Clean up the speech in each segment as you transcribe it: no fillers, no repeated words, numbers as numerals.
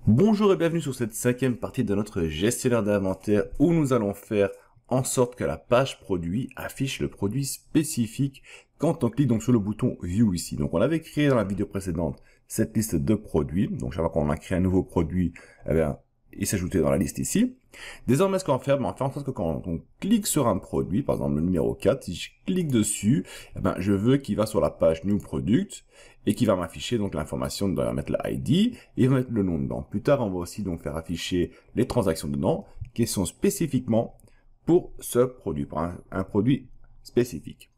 Bonjour et bienvenue sur cette cinquième partie de notre gestionnaire d'inventaire où nous allons faire en sorte que la page produit affiche le produit spécifique quand on clique donc sur le bouton View ici. Donc on avait créé dans la vidéo précédente cette liste de produits. Donc chaque fois qu'on a créé un nouveau produit, eh bien, il s'ajoutait dans la liste ici. Désormais, ce qu'on va faire, on va faire en sorte que quand on clique sur un produit, par exemple le numéro 4, si je clique dessus, eh ben, je veux qu'il va sur la page New Product et qui va m'afficher donc l'information, on va mettre la ID et va mettre le nom dedans. Plus tard, on va aussi donc faire afficher les transactions dedans qui sont spécifiquement pour ce produit, pour un produit spécifique.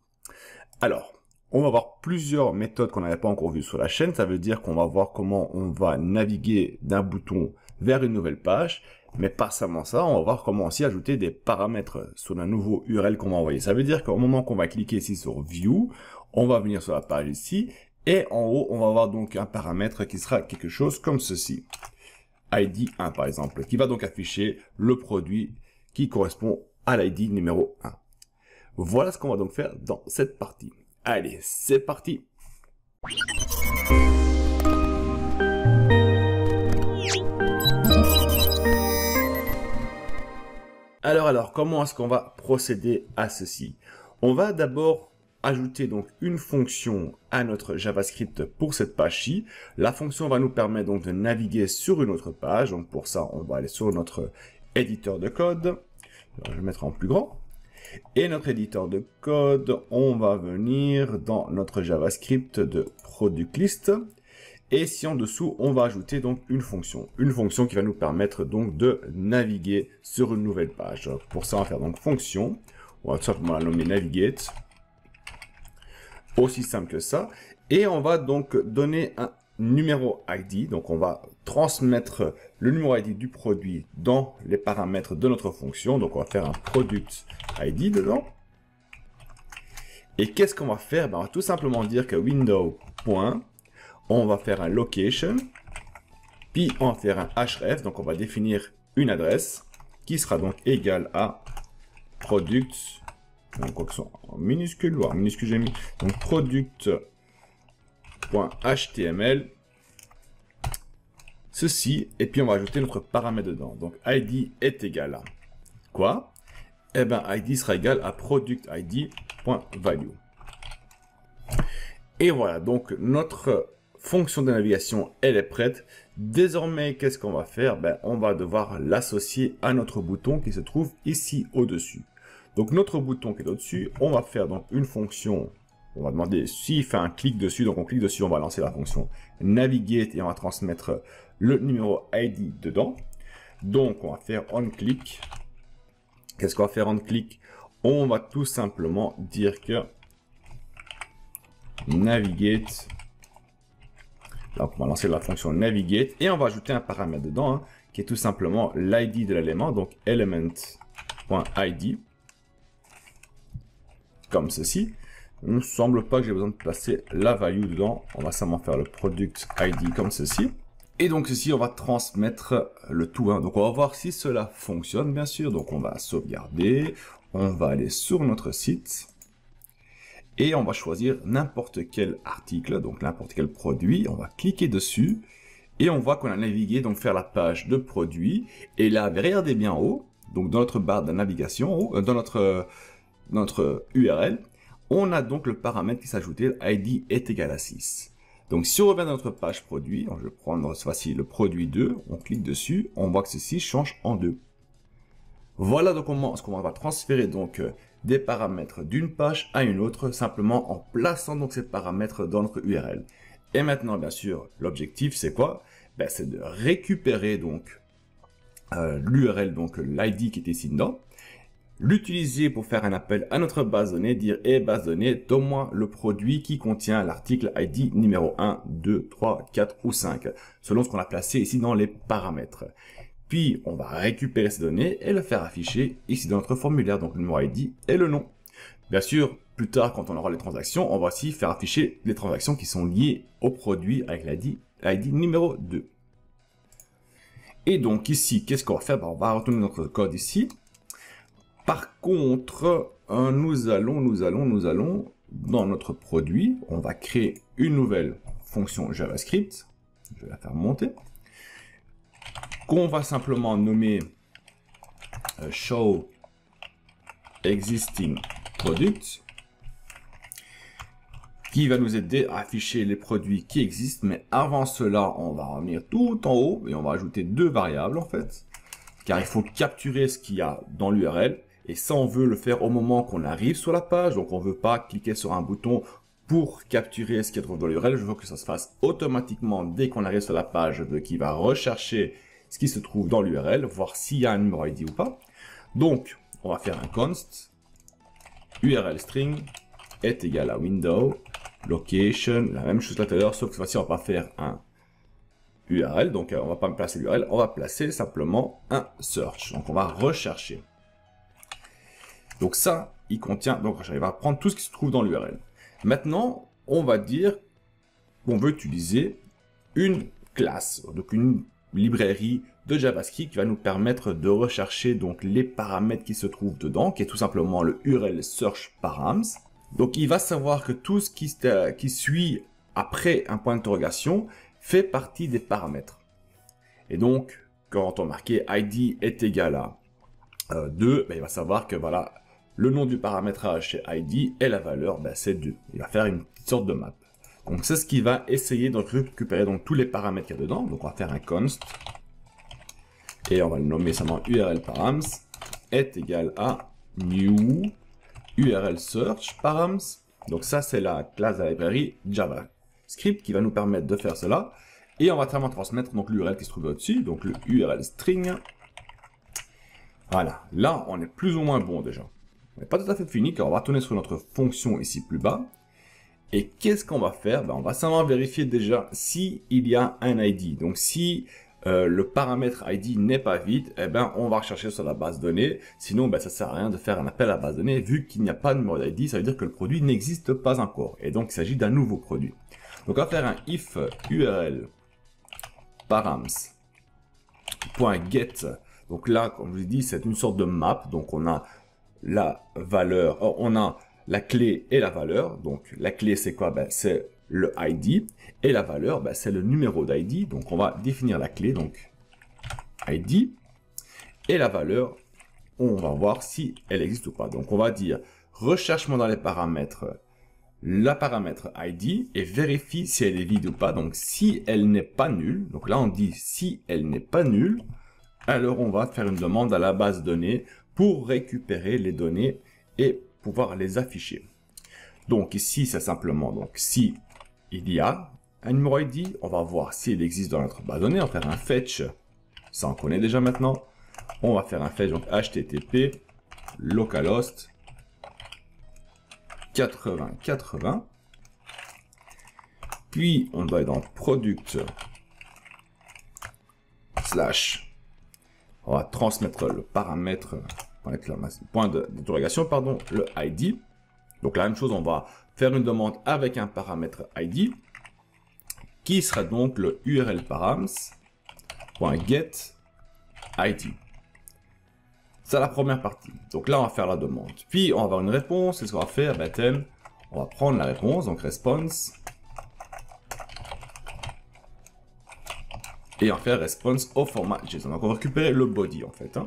Alors, on va voir plusieurs méthodes qu'on n'avait pas encore vues sur la chaîne. Ça veut dire qu'on va voir comment on va naviguer d'un bouton vers une nouvelle page. Mais pas seulement ça, on va voir comment aussi ajouter des paramètres sur un nouveau URL qu'on va envoyer. Ça veut dire qu'au moment qu'on va cliquer ici sur View, on va venir sur la page ici. Et en haut, on va avoir donc un paramètre qui sera quelque chose comme ceci. ID 1 par exemple, qui va donc afficher le produit qui correspond à l'ID numéro 1. Voilà ce qu'on va donc faire dans cette partie. Allez, c'est parti! Alors, comment est-ce qu'on va procéder à ceci? On va d'abord ajouter donc une fonction à notre JavaScript pour cette page-ci. La fonction va nous permettre donc de naviguer sur une autre page. Donc pour ça, on va aller sur notre éditeur de code. Alors, je vais mettre en plus grand. Et notre éditeur de code, on va venir dans notre JavaScript de product list. Et ici en dessous, on va ajouter donc une fonction qui va nous permettre donc de naviguer sur une nouvelle page. Alors, pour ça, on va faire donc fonction. On va tout simplement la nommer navigate. Aussi simple que ça. Et on va donc donner un numéro ID. Donc on va transmettre le numéro ID du produit dans les paramètres de notre fonction. Donc on va faire un product ID dedans. Et qu'est-ce qu'on va faire? On va tout simplement dire que window. On va faire un location, puis on va faire un href, donc on va définir une adresse qui sera donc égale à product, donc quoi que ce soit en minuscule, ou en minuscule j'ai mis, donc product.html, ceci, et puis on va ajouter notre paramètre dedans. Donc id est égal à quoi? Eh bien id sera égal à productid.value. Et voilà, donc notre fonction de navigation, elle est prête. Désormais, qu'est-ce qu'on va faire? On va devoir l'associer à notre bouton qui se trouve ici au-dessus. Donc notre bouton qui est au-dessus, on va faire donc une fonction. On va demander s'il fait un clic dessus. Donc on clique dessus, on va lancer la fonction navigate et on va transmettre le numéro ID dedans. Donc on va faire onClick. Qu'est-ce qu'on va faire onClick? On va tout simplement dire que navigate. Donc, on va lancer la fonction navigate et on va ajouter un paramètre dedans qui est tout simplement l'id de l'élément, donc element.id, comme ceci. Il ne semble pas que j'ai besoin de placer la value dedans. On va simplement faire le product ID comme ceci. Et donc ceci, on va transmettre le tout. Donc on va voir si cela fonctionne, bien sûr. Donc on va sauvegarder. On va aller sur notre site. Et on va choisir n'importe quel article, donc n'importe quel produit. On va cliquer dessus et on voit qu'on a navigué, donc faire la page de produit. Et là, regardez bien en haut, donc dans notre barre de navigation, dans notre URL, on a donc le paramètre qui s'ajoutait, ID est égal à 6. Donc si on revient dans notre page produit, je vais prendre cette fois-ci le produit 2, on clique dessus, on voit que ceci change en 2. Voilà donc comment on va transférer donc des paramètres d'une page à une autre, simplement en plaçant donc ces paramètres dans notre URL. Et maintenant, bien sûr, l'objectif c'est quoi? C'est de récupérer donc l'URL, donc l'ID qui est ici dedans, l'utiliser pour faire un appel à notre base de données, dire base de données, donne-moi le produit qui contient l'article ID numéro 1, 2, 3, 4 ou 5, selon ce qu'on a placé ici dans les paramètres. Puis, on va récupérer ces données et le faire afficher ici dans notre formulaire, donc le numéro ID et le nom. Bien sûr, plus tard, quand on aura les transactions, on va aussi faire afficher les transactions qui sont liées au produit avec l'ID numéro 2. Et donc ici, qu'est-ce qu'on va faire? On va retourner notre code ici. Par contre, nous allons dans notre produit, on va créer une nouvelle fonction JavaScript. Je vais la faire monter. qu'on va simplement nommer show existing product, qui va nous aider à afficher les produits qui existent. Mais avant cela, on va revenir tout en haut et on va ajouter deux variables en fait, car il faut capturer ce qu'il y a dans l'URL. Et ça, on veut le faire au moment qu'on arrive sur la page. Donc, on ne veut pas cliquer sur un bouton pour capturer ce qu'il y a dans l'URL. Je veux que ça se fasse automatiquement dès qu'on arrive sur la page. Je veux qu'il va rechercher ce qui se trouve dans l'URL, voir s'il y a un numéro ID ou pas. Donc, on va faire un const URL string est égal à window location, la même chose que tout à l'heure, sauf que cette fois-ci, on va pas faire un URL. Donc, on va pas placer l'URL, on va placer simplement un search. Donc, on va rechercher. Donc ça, il contient, donc il va prendre tout ce qui se trouve dans l'URL. Maintenant, on va dire qu'on veut utiliser une classe, donc une librairie de JavaScript qui va nous permettre de rechercher donc les paramètres qui se trouvent dedans, qui est tout simplement le URL search params. Donc il va savoir que tout ce qui suit après un point d'interrogation fait partie des paramètres. Et donc, quand on marquait ID est égal à 2, ben, il va savoir que voilà, le nom du paramétrage c'est ID et la valeur c'est 2. Il va faire une petite sorte de map. Donc c'est ce qui va essayer de récupérer donc tous les paramètres qu'il y a dedans. Donc on va faire un const et on va le nommer seulement URL params est égal à new URL search params. Donc ça c'est la classe de la librairie JavaScript qui va nous permettre de faire cela. Et on va vraiment transmettre donc l'URL qui se trouve au-dessus, donc le URL string. Voilà, là on est plus ou moins bon déjà. On n'est pas tout à fait fini car on va retourner sur notre fonction ici plus bas. Et qu'est-ce qu'on va faire? On va simplement vérifier déjà s'il y a un ID. Donc si le paramètre ID n'est pas vide, on va rechercher sur la base de données. Sinon, ça ne sert à rien de faire un appel à la base de données. Vu qu'il n'y a pas de numéro d'ID, ça veut dire que le produit n'existe pas encore. Et donc il s'agit d'un nouveau produit. Donc on va faire un if URL params.get. Donc là, comme je vous ai dit, c'est une sorte de map. Donc on a la valeur, on a la clé et la valeur. Donc la clé c'est quoi? C'est le ID et la valeur c'est le numéro d'ID. Donc on va définir la clé, donc ID, et la valeur, on va voir si elle existe ou pas. Donc on va dire recherche-moi dans les paramètres la paramètre ID et vérifie si elle est vide ou pas. Donc si elle n'est pas nulle, donc là on dit si elle n'est pas nulle, alors on va faire une demande à la base de données pour récupérer les données et pouvoir les afficher. Donc ici c'est simplement donc si il y a un numéro ID, on va voir s'il existe dans notre base de données. On va faire un fetch, ça on connaît déjà maintenant. On va faire un fetch donc http localhost 8080. Puis on doit être dans product slash, on va transmettre le paramètre point d'interrogation, pardon, le ID. Donc la même chose, on va faire une demande avec un paramètre ID qui sera donc le URL params.get ID. C'est la première partie. Donc là, on va faire la demande. Puis on va avoir une réponse. Et ce qu'on va faire, on va prendre la réponse, donc response. Et on va faire response au format JSON. Donc on va récupérer le body en fait.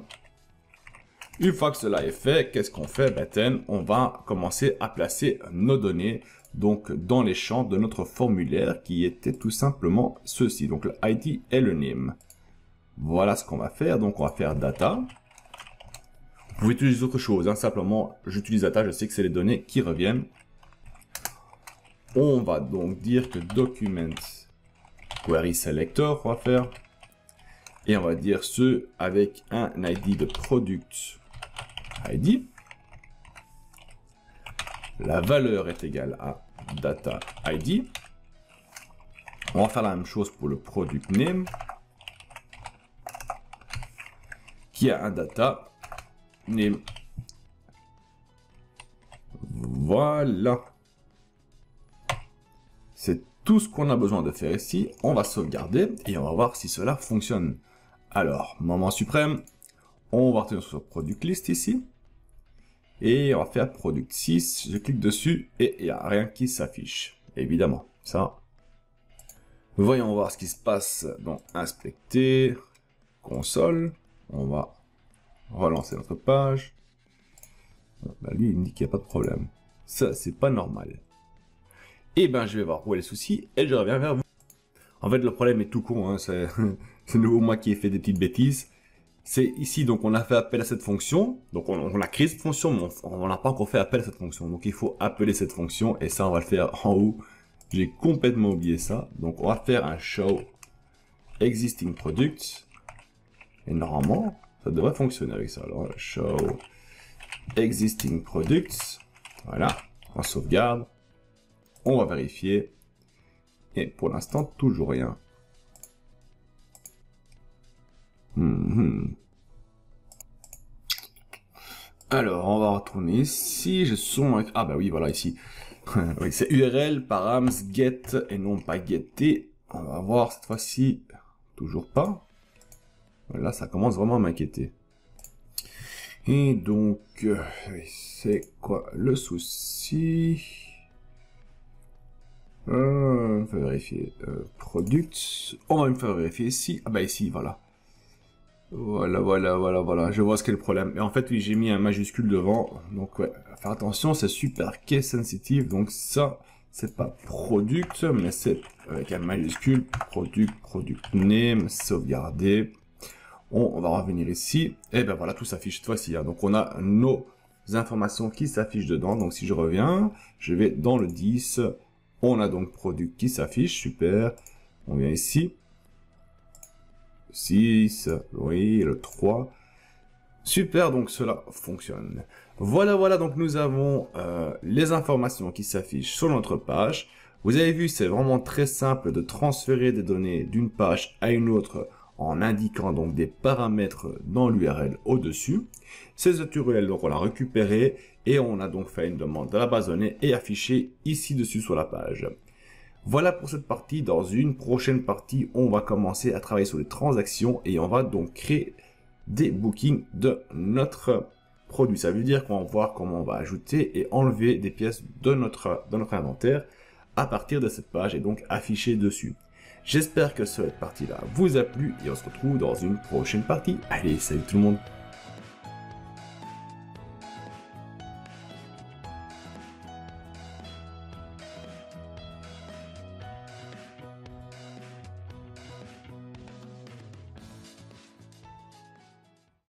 Une fois que cela est fait, qu'est-ce qu'on fait? On va commencer à placer nos données donc dans les champs de notre formulaire qui était tout simplement ceci. Donc le ID et le name. Voilà ce qu'on va faire. Donc on va faire data. Vous pouvez utiliser autre chose. Simplement, j'utilise data. Je sais que c'est les données qui reviennent. On va donc dire que document query selector, on va faire. Et on va dire ce avec un ID de product ID. La valeur est égale à data ID. On va faire la même chose pour le product name qui a un data name. Voilà. C'est tout ce qu'on a besoin de faire ici. On va sauvegarder et on va voir si cela fonctionne. Alors, moment suprême, on va retourner sur product list ici. Et on va faire product 6. Je clique dessus et il n'y a rien qui s'affiche. Évidemment, ça. Voyons voir ce qui se passe dans inspecter, console. On va relancer notre page. Bah, lui, il me dit qu'il n'y a pas de problème. Ça, c'est pas normal. Et ben, je vais voir où est le souci et je reviens vers vous. En fait, le problème est tout con, hein, c'est nouveau moi qui ai fait des petites bêtises. C'est ici, donc on a fait appel à cette fonction, donc on a créé cette fonction, mais on n'a pas encore fait appel à cette fonction. Donc il faut appeler cette fonction, et ça on va le faire en haut. J'ai complètement oublié ça. Donc on va faire un show existing product, et normalement, ça devrait fonctionner avec ça. Alors show existing products, voilà, on sauvegarde, on va vérifier, et pour l'instant, toujours rien. Alors, on va retourner ici. Je suis... Ah bah oui, voilà, ici. Oui, c'est URL, params, get, et non pas getT. On va voir cette fois-ci. Toujours pas. Là, ça commence vraiment à m'inquiéter. Et donc, c'est quoi le souci? On va vérifier. Product. On va me faire vérifier ici. Ah bah ici, voilà. Voilà. Je vois ce qu'est le problème. Et en fait, oui, j'ai mis un majuscule devant. Donc, ouais, faire attention, c'est super case sensitive. Donc, ça, c'est pas product, mais c'est avec un majuscule. Product name, sauvegarder. On va revenir ici. Et ben voilà, tout s'affiche cette fois-ci. Hein. Donc, on a nos informations qui s'affichent dedans. Donc, si je reviens, je vais dans le 10. On a donc product qui s'affiche. Super. On vient ici. 6, oui, le 3. Super, donc cela fonctionne. Voilà, donc nous avons les informations qui s'affichent sur notre page. Vous avez vu, c'est vraiment très simple de transférer des données d'une page à une autre en indiquant donc des paramètres dans l'URL au-dessus. Ces URL, donc on l'a récupéré et on a donc fait une demande de la base de données et affiché ici dessus sur la page. Voilà pour cette partie. Dans une prochaine partie, on va commencer à travailler sur les transactions et on va donc créer des bookings de notre produit. Ça veut dire qu'on va voir comment on va ajouter et enlever des pièces de notre inventaire à partir de cette page et donc afficher dessus. J'espère que cette partie-là vous a plu et on se retrouve dans une prochaine partie. Allez, salut tout le monde!